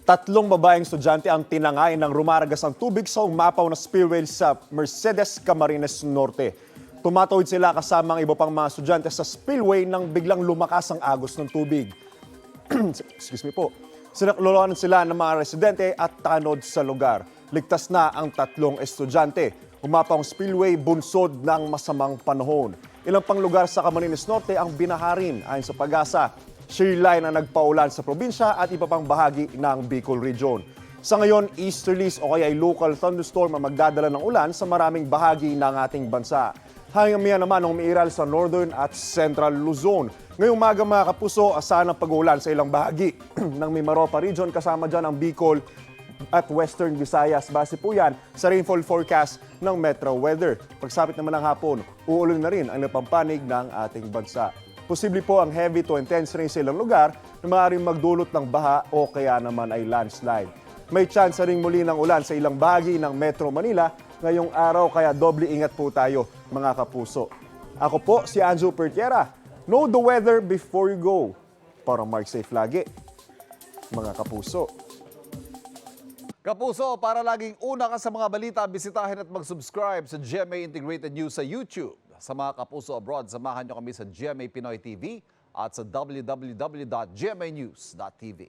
Tatlong babaeng estudyante ang tinangay ng rumaragas ang tubig sa umapaw na spillway sa Mercedes Camarines Norte. Tumatawid sila kasama ang iba pang mga estudyante sa spillway nang biglang lumakas ang agos ng tubig. Excuse me po. Sinakloloan sila ng mga residente at tanod sa lugar. Ligtas na ang tatlong estudyante. Umapaw ang spillway bunsod ng masamang panahon. Ilang pang lugar sa Camarines Norte ang binaharin ayon sa Pag-asa. Shear line ang nagpaulan sa probinsya at iba pang bahagi ng Bicol Region. Sa ngayon, easterlies o kaya ay local thunderstorm ang magdadala ng ulan sa maraming bahagi ng ating bansa. Hanggang naman ang umiiral sa northern at central Luzon. Ngayong umaga mga kapuso, asahan ang pag-uulan sa ilang bahagi ng Mimaropa Region kasama dyan ang Bicol at Western Visayas. Base po yan sa rainfall forecast ng Metro Weather. Pagsapit naman ng hapon, uulan na rin ang napampanig ng ating bansa. Posible po ang heavy to intense rain sa ilang lugar na maaaring magdulot ng baha o kaya naman ay landslide. May chance ring muli ng ulan sa ilang bahagi ng Metro Manila ngayong araw kaya doble ingat po tayo mga kapuso. Ako po si Anjo Pertiera. Know the weather before you go. Para mark safe lagi, mga kapuso. Kapuso, para laging una ka sa mga balita, bisitahin at mag-subscribe sa GMA Integrated News sa YouTube. Sa mga kapuso abroad, samahan nyo kami sa GMA Pinoy TV at sa www.gmanews.tv.